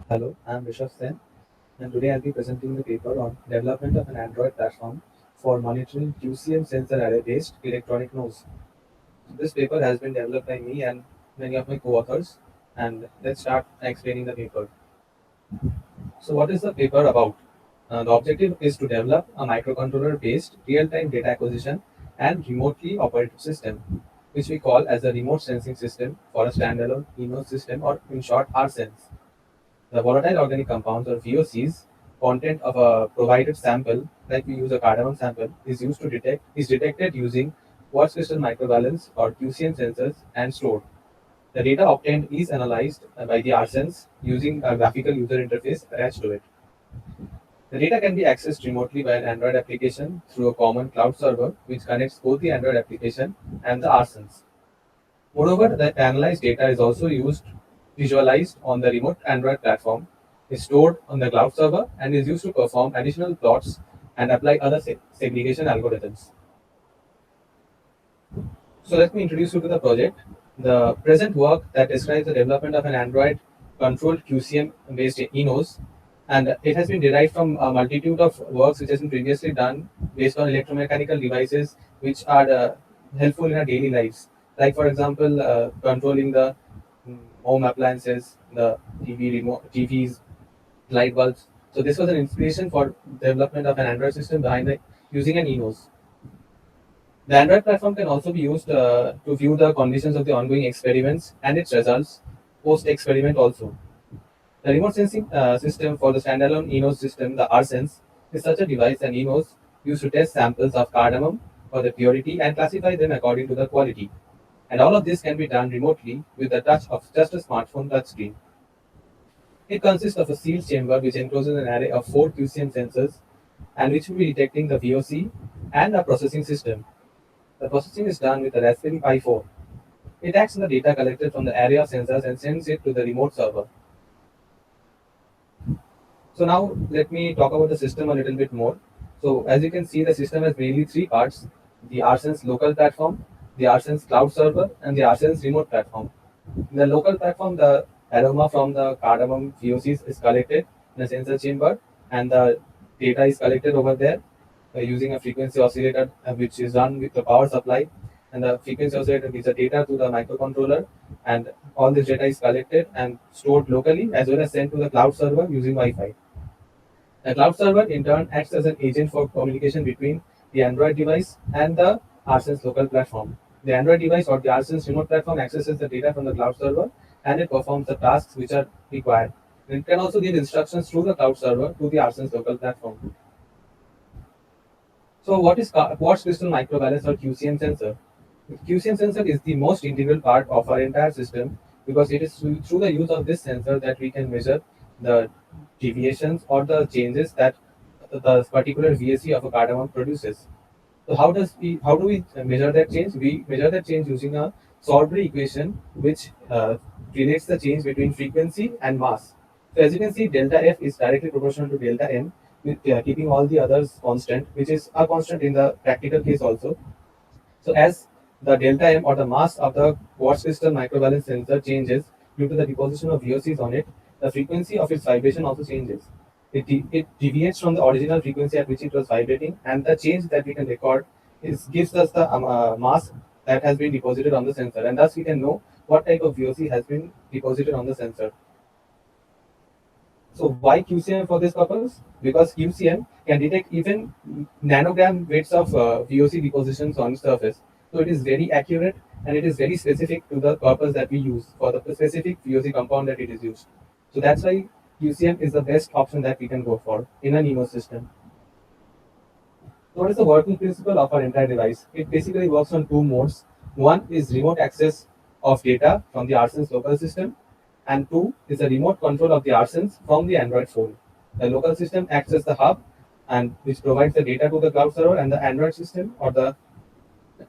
Hello, I'm Rishabh Sen, and today I'll be presenting the paper on development of an Android platform for monitoring QCM sensor array-based electronic nose. This paper has been developed by me and many of my co-authors, and let's start explaining the paper. So, what is the paper about? The objective is to develop a microcontroller-based real-time data acquisition and remotely operated system, which we call as a remote sensing system for a standalone ENOS system, or in short, RSense. The volatile organic compounds, or VOCs, content of a provided sample, like we use a cardamom sample, is detected using quartz crystal microbalance or QCM sensors and stored. The data obtained is analyzed by the RSense using a graphical user interface attached to it. The data can be accessed remotely by an Android application through a common cloud server, which connects both the Android application and the RSense. Moreover, the analyzed data is also visualized on the remote Android platform, is stored on the cloud server, and is used to perform additional plots and apply other segregation algorithms. So let me introduce you to the project. The present work that describes the development of an Android controlled QCM based ENOS, and it has been derived from a multitude of works which has been previously done based on electromechanical devices which are helpful in our daily lives. Like for example, controlling the home appliances, the TVs, light bulbs. So this was an inspiration for development of an Android system behind using an ENOS. The Android platform can also be used to view the conditions of the ongoing experiments and its results post-experiment also. The remote sensing system for the standalone ENOS system, the RSense, is such a device and ENOS used to test samples of cardamom for the purity and classify them according to the quality. And all of this can be done remotely with the touch of just a smartphone touchscreen. It consists of a sealed chamber which encloses an array of 4 QCM sensors and which will be detecting the VOC and a processing system. The processing is done with a Raspberry Pi 4. It acts on the data collected from the array of sensors and sends it to the remote server. So now let me talk about the system a little bit more. So as you can see, the system has mainly three parts: the RSense local platform, the RSense cloud server, and the RSense remote platform. In the local platform, the aroma from the cardamom VOCs is collected in a sensor chamber, and the data is collected over there using a frequency oscillator, which is run with the power supply. And the frequency oscillator gives the data to the microcontroller, and all this data is collected and stored locally as well as sent to the cloud server using Wi-Fi. The cloud server in turn acts as an agent for communication between the Android device and the RSense local platform. The Android device or the RSense remote platform accesses the data from the cloud server, and it performs the tasks which are required. It can also give instructions through the cloud server to the RSense local platform. So what is quartz crystal microbalance or QCM sensor? The QCM sensor is the most integral part of our entire system because it is through the use of this sensor that we can measure the deviations or the changes that the particular VAC of a cardamom produces. So how do we measure that change? We measure that change using a Salisbury equation which relates the change between frequency and mass. So as you can see, delta F is directly proportional to delta M, with keeping all the others constant, which is a constant in the practical case also. So as the delta M or the mass of the quartz crystal microbalance sensor changes due to the deposition of VOCs on it, the frequency of its vibration also changes. It deviates from the original frequency at which it was vibrating, and the change that we can record gives us the mass that has been deposited on the sensor, and thus we can know what type of VOC has been deposited on the sensor. So why QCM for this purpose? Because QCM can detect even nanogram weights of VOC depositions on its surface. So it is very accurate and it is very specific to the purpose that we use for the specific VOC compound that it is used. So that's why QCM is the best option that we can go for in an EMO system. So what is the working principle of our entire device? It basically works on two modes. One is remote access of data from the RSense local system, and two is the remote control of the RSense from the Android phone. The local system acts as the hub, and which provides the data to the cloud server, and the Android system or the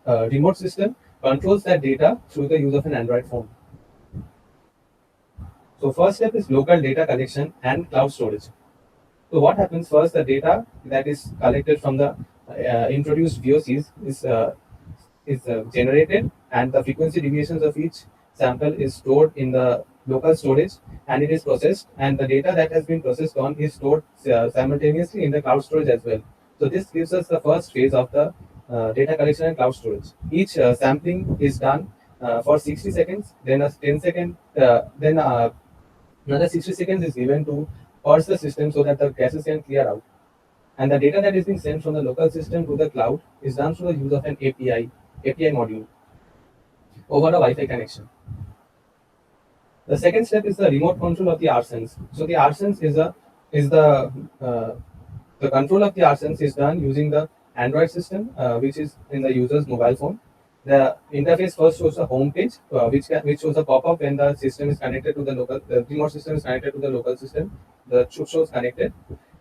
remote system controls that data through the use of an Android phone. So first step is local data collection and cloud storage. So what happens first? The data that is collected from the introduced VOCs is generated, and the frequency deviations of each sample is stored in the local storage, and it is processed, and the data that has been processed on is stored simultaneously in the cloud storage as well. So this gives us the first phase of the data collection and cloud storage. Each sampling is done for 60 seconds, then a 10 second, then another 60 seconds is given to purge the system so that the caches can clear out. And the data that is being sent from the local system to the cloud is done through the use of an API module over a Wi-Fi connection. The second step is the remote control of the RSense. So the RSense is the control of the RSense is done using the Android system, which is in the user's mobile phone. The interface first shows a home page, which shows a pop-up when the system is connected to the remote system is connected to the local system. The shows connected,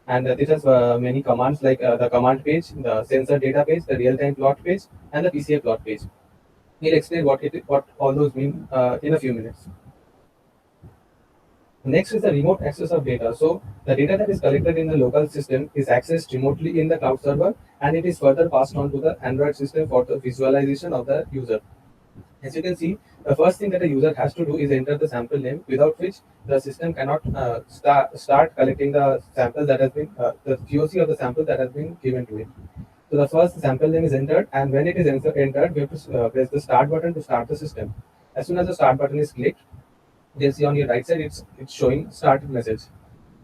and it has many commands like the command page, the sensor data page, the real-time plot page, and the PCA plot page. We'll explain what all those mean in a few minutes. Next is the remote access of data. So the data that is collected in the local system is accessed remotely in the cloud server, and it is further passed on to the Android system for the visualization of the user. As you can see, the first thing that a user has to do is enter the sample name, without which the system cannot start collecting the sample that has been the POC of the sample that has been given to it. So the first sample name is entered, and when it is entered, we have to press the start button to start the system. As soon as the start button is clicked, you can see on your right side it's showing start message.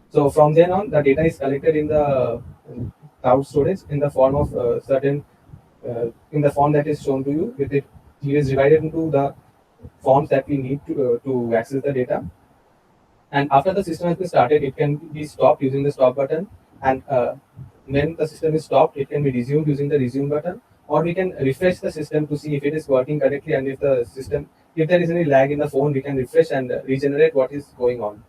So from then on, the data is collected in the cloud storage in the form of certain in the form that is shown to you. It is divided into the forms that we need to access the data. And after the system has been started, it can be stopped using the stop button. And when the system is stopped, it can be resumed using the resume button. Or we can refresh the system to see if it is working correctly, and if there is any lag in the phone, we can refresh and regenerate what is going on.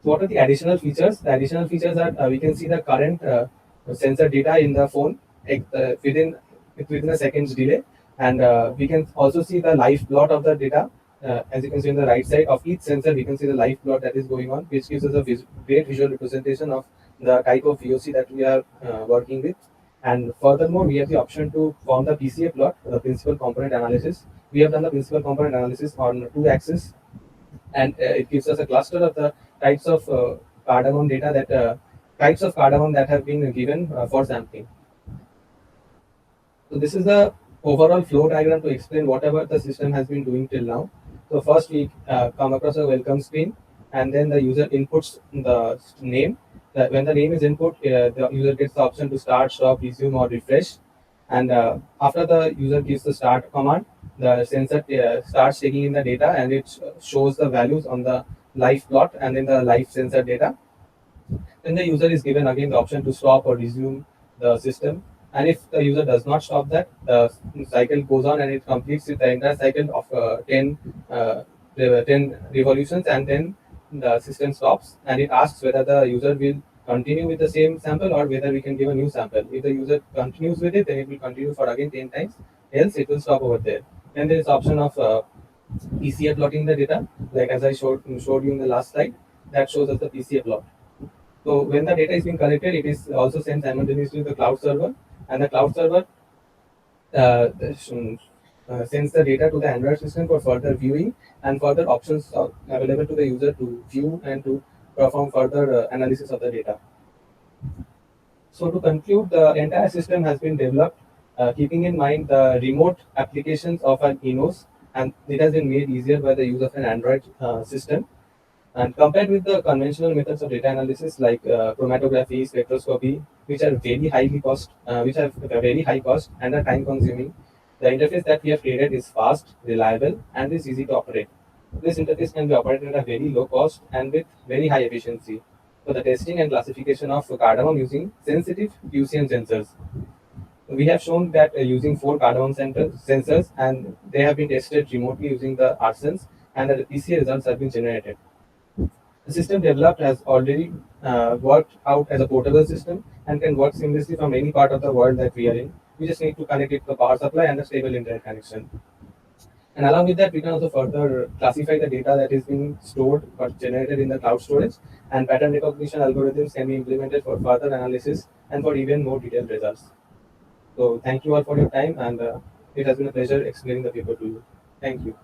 So what are the additional features? The additional features are we can see the current sensor data in the phone within a second's delay, and we can also see the live plot of the data. As you can see on the right side of each sensor, we can see the live plot that is going on, which gives us a great visual representation of the type of VOC that we are working with. And furthermore, we have the option to form the PCA plot, the principal component analysis. We have done the principal component analysis on 2 axes, and it gives us a cluster of the types of cardamom data types of cardamom that have been given for sampling. So this is the overall flow diagram to explain whatever the system has been doing till now. So first we come across a welcome screen, and then the user inputs the name. When the name is input, the user gets the option to start, stop, resume, or refresh. And after the user gives the start command, the sensor starts taking in the data, and it shows the values on the live plot and in the live sensor data. Then the user is given again the option to stop or resume the system. And if the user does not stop that, the cycle goes on and it completes the entire cycle of 10 revolutions, and then the system stops and it asks whether the user will continue with the same sample or whether we can give a new sample. If the user continues with it, then it will continue for again 10 times, else it will stop over there. Then there is option of PCA plotting the data, like as I showed you in the last slide, that shows us the PCA plot. So when the data is being collected, it is also sent simultaneously to the cloud server, and the cloud server sends the data to the Android system for further viewing, and further options are available to the user to view and to perform further analysis of the data. So to conclude, the entire system has been developed keeping in mind the remote applications of an ENOS, and it has been made easier by the use of an Android system. And compared with the conventional methods of data analysis like chromatography, spectroscopy, which have a very high cost and are time consuming, the interface that we have created is fast, reliable, and is easy to operate. This interface can be operated at a very low cost and with very high efficiency for the testing and classification of cardamom using sensitive QCM sensors. We have shown that using 4 cardamom sensors, and they have been tested remotely using the RSense, and the PCA results have been generated. The system developed has already worked out as a portable system and can work seamlessly from any part of the world that we are in. We just need to connect it to the power supply and a stable internet connection. And along with that, we can also further classify the data that is being stored or generated in the cloud storage, and pattern recognition algorithms can be implemented for further analysis and for even more detailed results. So thank you all for your time, and it has been a pleasure explaining the paper to you. Thank you.